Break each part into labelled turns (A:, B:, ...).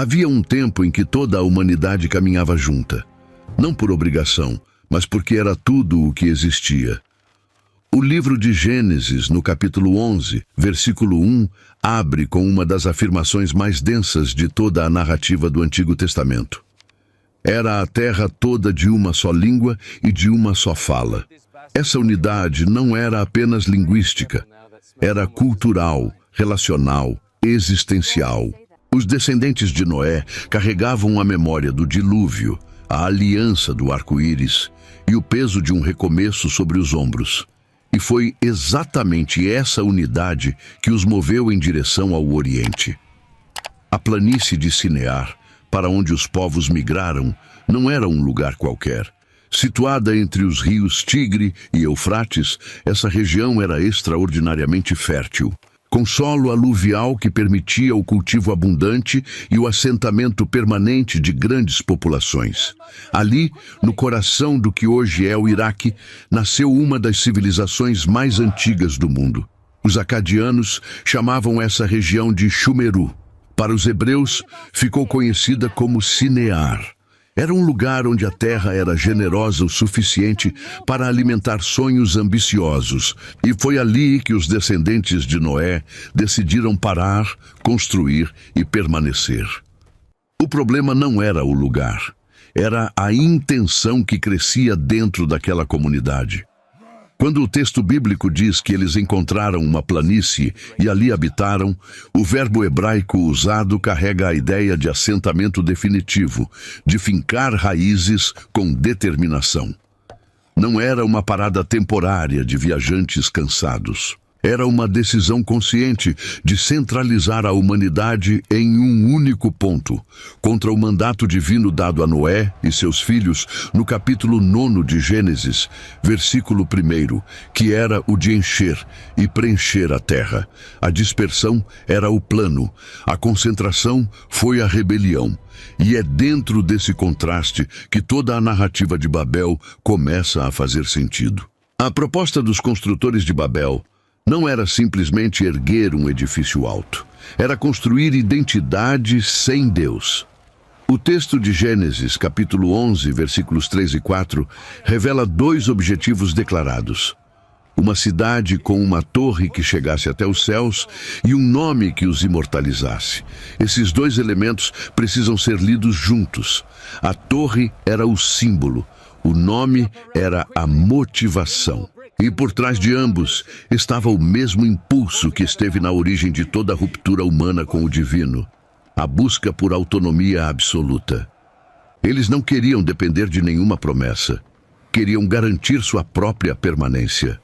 A: Havia um tempo em que toda a humanidade caminhava junta. Não por obrigação, mas porque era tudo o que existia. O livro de Gênesis, no capítulo 11, versículo 1, abre com uma das afirmações mais densas de toda a narrativa do Antigo Testamento. Era a terra toda de uma só língua e de uma só fala. Essa unidade não era apenas linguística, era cultural, relacional, existencial. Os descendentes de Noé carregavam a memória do dilúvio, a aliança do arco-íris e o peso de um recomeço sobre os ombros. E foi exatamente essa unidade que os moveu em direção ao Oriente. A planície de Sinear, para onde os povos migraram, não era um lugar qualquer. Situada entre os rios Tigre e Eufrates, essa região era extraordinariamente fértil, com solo aluvial que permitia o cultivo abundante e o assentamento permanente de grandes populações. Ali, no coração do que hoje é o Iraque, nasceu uma das civilizações mais antigas do mundo. Os acadianos chamavam essa região de Shumeru. Para os hebreus, ficou conhecida como Sinear. Era um lugar onde a terra era generosa o suficiente para alimentar sonhos ambiciosos, e foi ali que os descendentes de Noé decidiram parar, construir e permanecer. O problema não era o lugar, era a intenção que crescia dentro daquela comunidade. Quando o texto bíblico diz que eles encontraram uma planície e ali habitaram, o verbo hebraico usado carrega a ideia de assentamento definitivo, de fincar raízes com determinação. Não era uma parada temporária de viajantes cansados. Era uma decisão consciente de centralizar a humanidade em um único ponto, contra o mandato divino dado a Noé e seus filhos no capítulo 9 de Gênesis, versículo 1, que era o de encher e preencher a terra. A dispersão era o plano, a concentração foi a rebelião. E é dentro desse contraste que toda a narrativa de Babel começa a fazer sentido. A proposta dos construtores de Babel não era simplesmente erguer um edifício alto. Era construir identidade sem Deus. O texto de Gênesis, capítulo 11, versículos 3 e 4, revela dois objetivos declarados. Uma cidade com uma torre que chegasse até os céus e um nome que os imortalizasse. Esses dois elementos precisam ser lidos juntos. A torre era o símbolo, o nome era a motivação. E por trás de ambos estava o mesmo impulso que esteve na origem de toda a ruptura humana com o divino, a busca por autonomia absoluta. Eles não queriam depender de nenhuma promessa, queriam garantir sua própria permanência.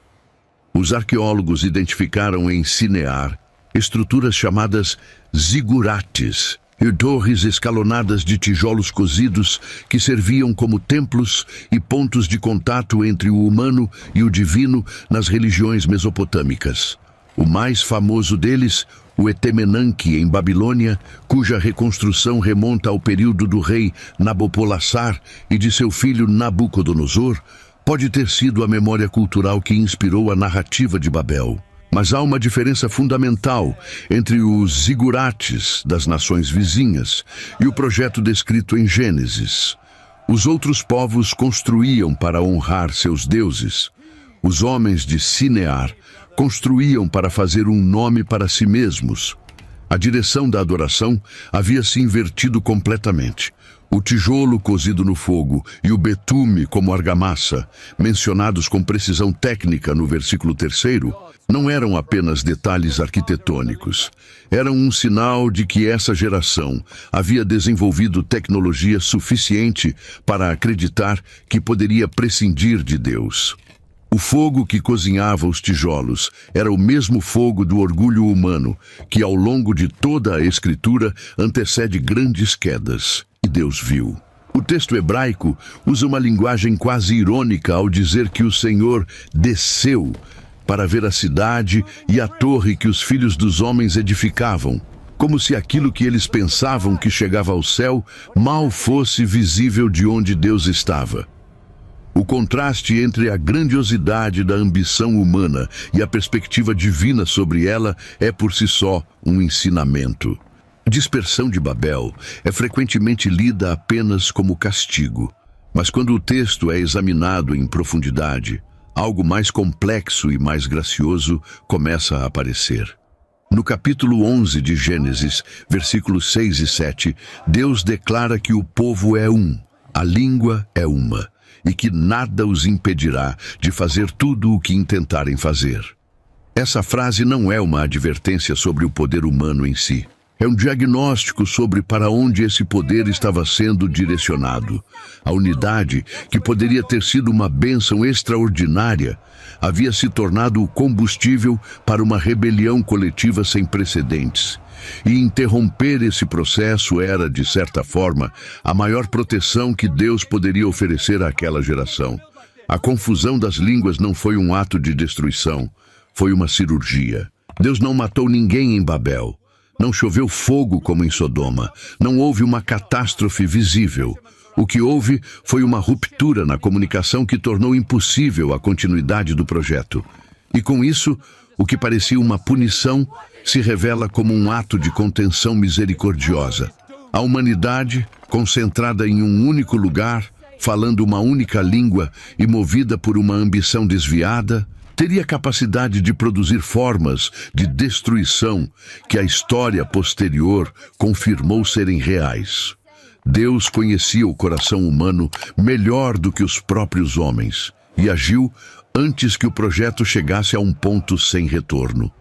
A: Os arqueólogos identificaram em Sinear estruturas chamadas zigurates, e torres escalonadas de tijolos cozidos que serviam como templos e pontos de contato entre o humano e o divino nas religiões mesopotâmicas. O mais famoso deles, o Etemenanque, em Babilônia, cuja reconstrução remonta ao período do rei Nabopolassar e de seu filho Nabucodonosor, pode ter sido a memória cultural que inspirou a narrativa de Babel. Mas há uma diferença fundamental entre os zigurates das nações vizinhas e o projeto descrito em Gênesis. Os outros povos construíam para honrar seus deuses. Os homens de Sinear construíam para fazer um nome para si mesmos. A direção da adoração havia se invertido completamente. O tijolo cozido no fogo e o betume como argamassa, mencionados com precisão técnica no versículo 3, não eram apenas detalhes arquitetônicos. Eram um sinal de que essa geração havia desenvolvido tecnologia suficiente para acreditar que poderia prescindir de Deus. O fogo que cozinhava os tijolos era o mesmo fogo do orgulho humano, que ao longo de toda a Escritura antecede grandes quedas. E Deus viu. O texto hebraico usa uma linguagem quase irônica ao dizer que o Senhor desceu para ver a cidade e a torre que os filhos dos homens edificavam, como se aquilo que eles pensavam que chegava ao céu mal fosse visível de onde Deus estava. O contraste entre a grandiosidade da ambição humana e a perspectiva divina sobre ela é por si só um ensinamento. A dispersão de Babel é frequentemente lida apenas como castigo, mas quando o texto é examinado em profundidade, algo mais complexo e mais gracioso começa a aparecer. No capítulo 11 de Gênesis, versículos 6 e 7, Deus declara que o povo é um, a língua é uma, e que nada os impedirá de fazer tudo o que intentarem fazer. Essa frase não é uma advertência sobre o poder humano em si. É um diagnóstico sobre para onde esse poder estava sendo direcionado. A unidade, que poderia ter sido uma bênção extraordinária, havia se tornado o combustível para uma rebelião coletiva sem precedentes. E interromper esse processo era, de certa forma, a maior proteção que Deus poderia oferecer àquela geração. A confusão das línguas não foi um ato de destruição, foi uma cirurgia. Deus não matou ninguém em Babel. Não choveu fogo como em Sodoma. Não houve uma catástrofe visível. O que houve foi uma ruptura na comunicação que tornou impossível a continuidade do projeto. E com isso, o que parecia uma punição se revela como um ato de contenção misericordiosa. A humanidade, concentrada em um único lugar, falando uma única língua e movida por uma ambição desviada, teria capacidade de produzir formas de destruição que a história posterior confirmou serem reais. Deus conhecia o coração humano melhor do que os próprios homens e agiu antes que o projeto chegasse a um ponto sem retorno.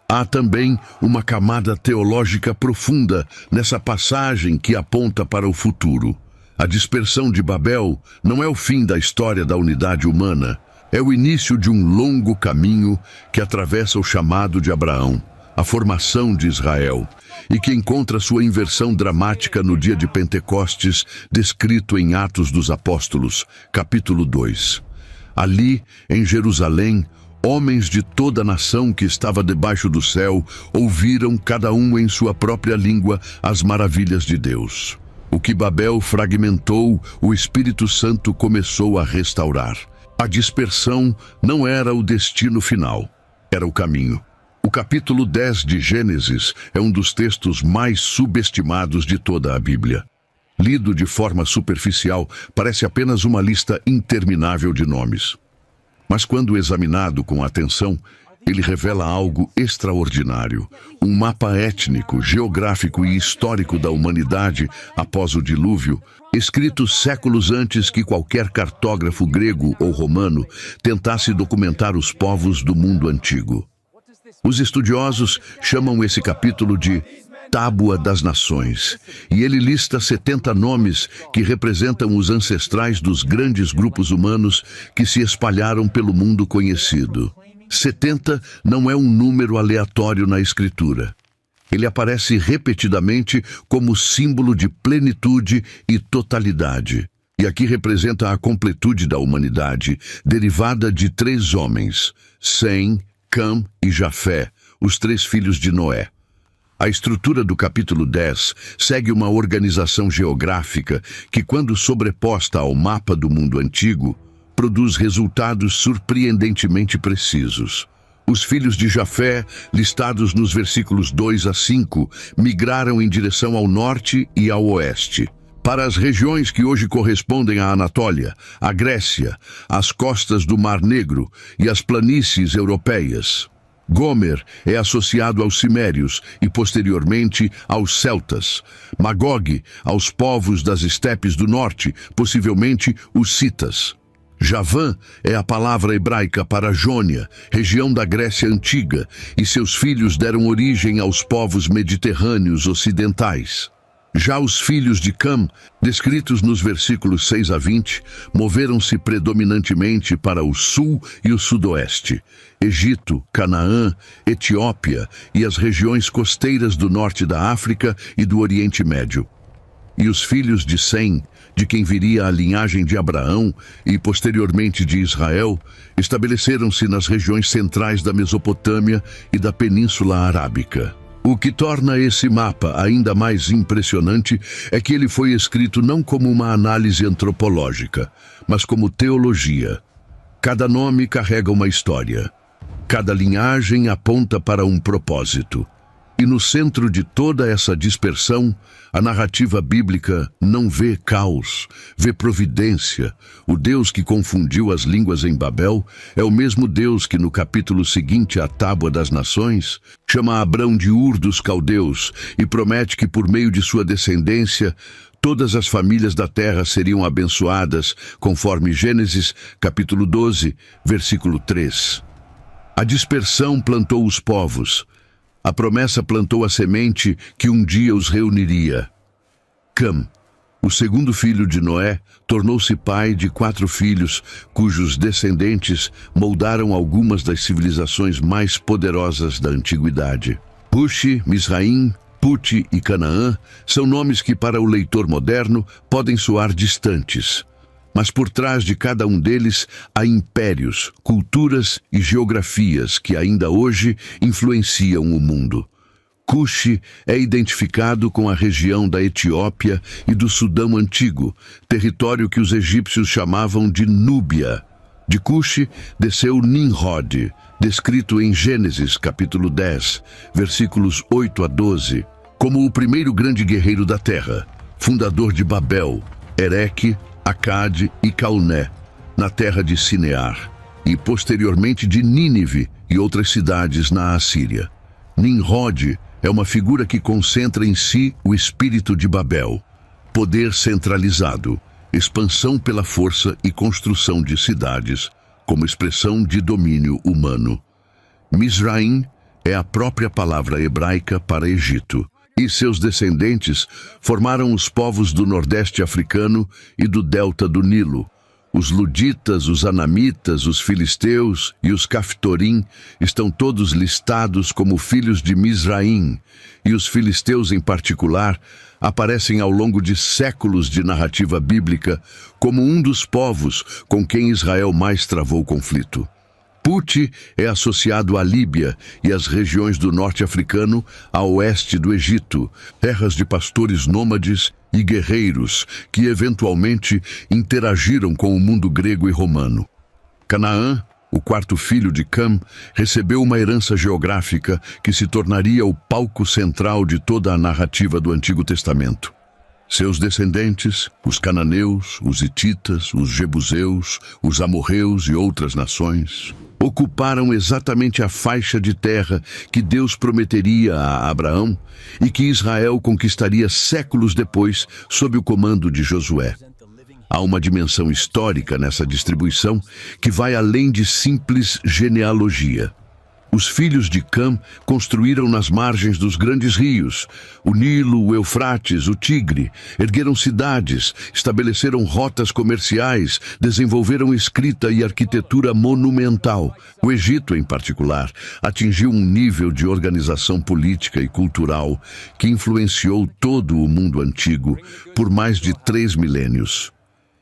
A: Há também uma camada teológica profunda nessa passagem que aponta para o futuro. A dispersão de Babel não é o fim da história da unidade humana, é o início de um longo caminho que atravessa o chamado de Abraão, a formação de Israel, e que encontra sua inversão dramática no dia de Pentecostes, descrito em Atos dos Apóstolos, capítulo 2. Ali, em Jerusalém, homens de toda a nação que estava debaixo do céu ouviram, cada um em sua própria língua, as maravilhas de Deus. O que Babel fragmentou, o Espírito Santo começou a restaurar. A dispersão não era o destino final, era o caminho. O capítulo 10 de Gênesis é um dos textos mais subestimados de toda a Bíblia. Lido de forma superficial, parece apenas uma lista interminável de nomes. Mas quando examinado com atenção, ele revela algo extraordinário. Um mapa étnico, geográfico e histórico da humanidade após o dilúvio, escrito séculos antes que qualquer cartógrafo grego ou romano tentasse documentar os povos do mundo antigo. Os estudiosos chamam esse capítulo de Tábua das Nações, e ele lista 70 nomes que representam os ancestrais dos grandes grupos humanos que se espalharam pelo mundo conhecido. 70 não é um número aleatório na Escritura. Ele aparece repetidamente como símbolo de plenitude e totalidade. E aqui representa a completude da humanidade, derivada de 3 homens, Sem, Cam e Jafé, os 3 filhos de Noé. A estrutura do capítulo 10 segue uma organização geográfica que, quando sobreposta ao mapa do mundo antigo, produz resultados surpreendentemente precisos. Os filhos de Jafé, listados nos versículos 2 a 5, migraram em direção ao norte e ao oeste, para as regiões que hoje correspondem à Anatólia, à Grécia, às costas do Mar Negro e às planícies europeias. Gomer é associado aos Cimérios e, posteriormente, aos Celtas. Magog, aos povos das estepes do norte, possivelmente os Citas. Javã é a palavra hebraica para Jônia, região da Grécia Antiga, e seus filhos deram origem aos povos mediterrâneos ocidentais. Já os filhos de Cam, descritos nos versículos 6 a 20, moveram-se predominantemente para o sul e o sudoeste, Egito, Canaã, Etiópia e as regiões costeiras do norte da África e do Oriente Médio. E os filhos de Sem, de quem viria a linhagem de Abraão e posteriormente de Israel, estabeleceram-se nas regiões centrais da Mesopotâmia e da Península Arábica. O que torna esse mapa ainda mais impressionante é que ele foi escrito não como uma análise antropológica, mas como teologia. Cada nome carrega uma história. Cada linhagem aponta para um propósito. E no centro de toda essa dispersão, a narrativa bíblica não vê caos, vê providência. O Deus que confundiu as línguas em Babel é o mesmo Deus que no capítulo seguinte à Tábua das Nações chama Abrão de Ur dos Caldeus e promete que por meio de sua descendência todas as famílias da terra seriam abençoadas, conforme Gênesis capítulo 12, versículo 3. A dispersão plantou os povos. A promessa plantou a semente que um dia os reuniria. Cam, o segundo filho de Noé, tornou-se pai de 4 filhos, cujos descendentes moldaram algumas das civilizações mais poderosas da antiguidade. Cuxi, Misraim, Puti e Canaã são nomes que para o leitor moderno podem soar distantes. Mas por trás de cada um deles há impérios, culturas e geografias que ainda hoje influenciam o mundo. Cuxi é identificado com a região da Etiópia e do Sudão Antigo, território que os egípcios chamavam de Núbia. De Cuxi desceu Nimrod, descrito em Gênesis capítulo 10, versículos 8 a 12, como o primeiro grande guerreiro da terra, fundador de Babel, Ereque, Acade e Calné, na terra de Sinear, e posteriormente de Nínive e outras cidades na Assíria. Nimrod é uma figura que concentra em si o espírito de Babel, poder centralizado, expansão pela força e construção de cidades, como expressão de domínio humano. Misraim é a própria palavra hebraica para Egito, e seus descendentes formaram os povos do Nordeste africano e do delta do Nilo. Os luditas, os anamitas, os filisteus e os caftorim estão todos listados como filhos de Misraim, e os filisteus em particular aparecem ao longo de séculos de narrativa bíblica como um dos povos com quem Israel mais travou conflito. Puti é associado à Líbia e às regiões do norte africano a oeste do Egito, terras de pastores nômades e guerreiros que eventualmente interagiram com o mundo grego e romano. Canaã, o quarto filho de Cam, recebeu uma herança geográfica que se tornaria o palco central de toda a narrativa do Antigo Testamento. Seus descendentes, os cananeus, os hititas, os jebuseus, os amorreus e outras nações, ocuparam exatamente a faixa de terra que Deus prometeria a Abraão e que Israel conquistaria séculos depois sob o comando de Josué. Há uma dimensão histórica nessa distribuição que vai além de simples genealogia. Os filhos de Cam construíram nas margens dos grandes rios, o Nilo, o Eufrates, o Tigre, ergueram cidades, estabeleceram rotas comerciais, desenvolveram escrita e arquitetura monumental. O Egito, em particular, atingiu um nível de organização política e cultural que influenciou todo o mundo antigo por mais de 3 milênios.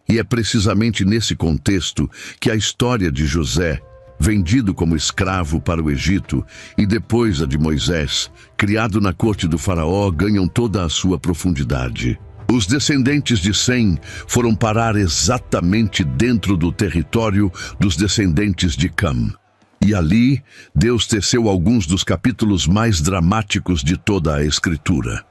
A: E é precisamente nesse contexto que a história de José, vendido como escravo para o Egito, e depois a de Moisés, criado na corte do faraó, ganham toda a sua profundidade. Os descendentes de Sem foram parar exatamente dentro do território dos descendentes de Cam. E ali, Deus teceu alguns dos capítulos mais dramáticos de toda a Escritura.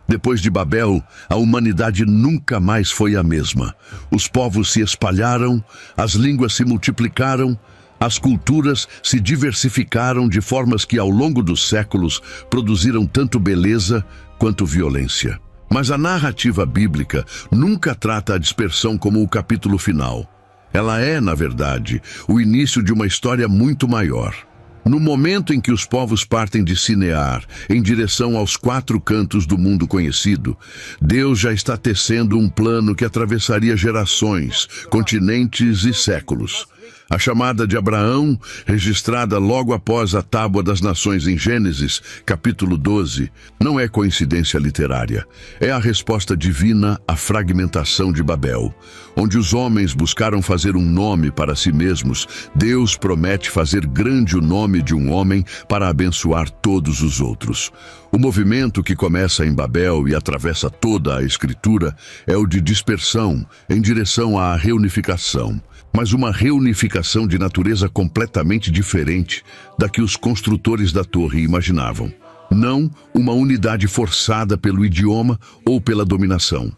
A: Depois de Babel, a humanidade nunca mais foi a mesma. Os povos se espalharam, as línguas se multiplicaram, as culturas se diversificaram de formas que, ao longo dos séculos, produziram tanto beleza quanto violência. Mas a narrativa bíblica nunca trata a dispersão como o capítulo final. Ela é, na verdade, o início de uma história muito maior. No momento em que os povos partem de Sinear em direção aos 4 cantos do mundo conhecido, Deus já está tecendo um plano que atravessaria gerações, continentes e séculos. A chamada de Abraão, registrada logo após a Tábua das Nações em Gênesis, capítulo 12, não é coincidência literária. É a resposta divina à fragmentação de Babel. Onde os homens buscaram fazer um nome para si mesmos, Deus promete fazer grande o nome de um homem para abençoar todos os outros. O movimento que começa em Babel e atravessa toda a Escritura é o de dispersão em direção à reunificação. Mas uma reunificação de natureza completamente diferente da que os construtores da torre imaginavam. Não uma unidade forçada pelo idioma ou pela dominação.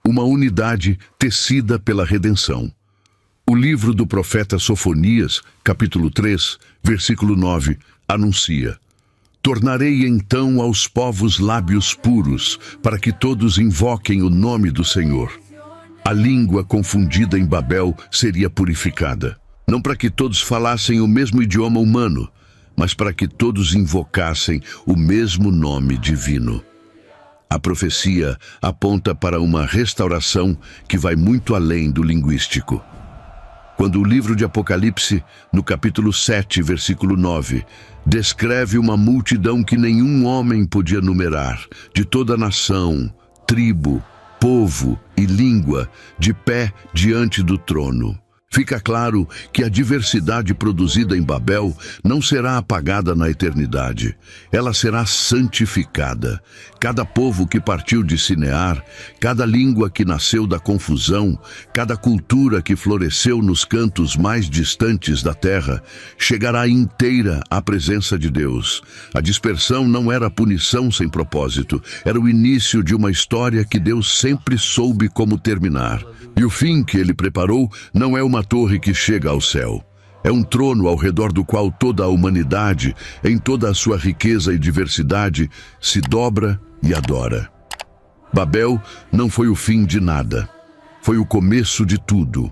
A: Uma unidade tecida pela redenção. O livro do profeta Sofonias, capítulo 3, versículo 9, anuncia: tornarei então aos povos lábios puros, para que todos invoquem o nome do Senhor. A língua confundida em Babel seria purificada, não para que todos falassem o mesmo idioma humano, mas para que todos invocassem o mesmo nome divino. A profecia aponta para uma restauração que vai muito além do linguístico. Quando o livro de Apocalipse, no capítulo 7, versículo 9, descreve uma multidão que nenhum homem podia numerar, de toda nação, tribo, povo e língua, de pé diante do trono. Fica claro que a diversidade produzida em Babel não será apagada na eternidade. Ela será santificada. Cada povo que partiu de Sinear, cada língua que nasceu da confusão, cada cultura que floresceu nos cantos mais distantes da terra, chegará inteira à presença de Deus. A dispersão não era punição sem propósito, era o início de uma história que Deus sempre soube como terminar. E o fim que ele preparou não é uma torre que chega ao céu. É um trono ao redor do qual toda a humanidade, em toda a sua riqueza e diversidade, se dobra e adora. Babel não foi o fim de nada. Foi o começo de tudo.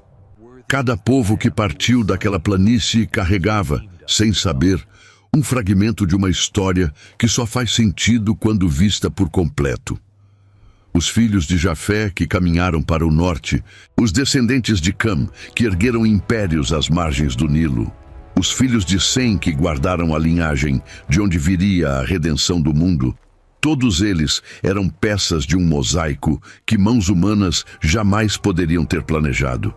A: Cada povo que partiu daquela planície carregava, sem saber, um fragmento de uma história que só faz sentido quando vista por completo. Os filhos de Jafé que caminharam para o norte, os descendentes de Cam que ergueram impérios às margens do Nilo, os filhos de Sem que guardaram a linhagem de onde viria a redenção do mundo, todos eles eram peças de um mosaico que mãos humanas jamais poderiam ter planejado.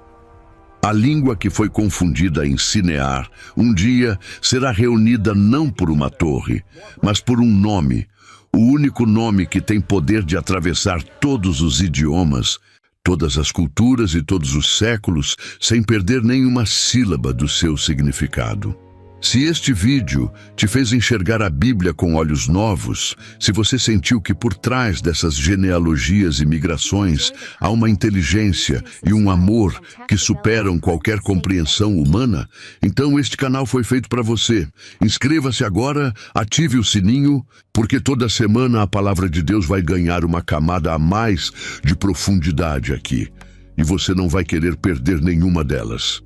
A: A língua que foi confundida em Sinear, um dia será reunida não por uma torre, mas por um nome, o único nome que tem poder de atravessar todos os idiomas, todas as culturas e todos os séculos, sem perder nenhuma sílaba do seu significado. Se este vídeo te fez enxergar a Bíblia com olhos novos, se você sentiu que por trás dessas genealogias e migrações há uma inteligência e um amor que superam qualquer compreensão humana, então este canal foi feito para você. Inscreva-se agora, ative o sininho, porque toda semana a palavra de Deus vai ganhar uma camada a mais de profundidade aqui, e você não vai querer perder nenhuma delas.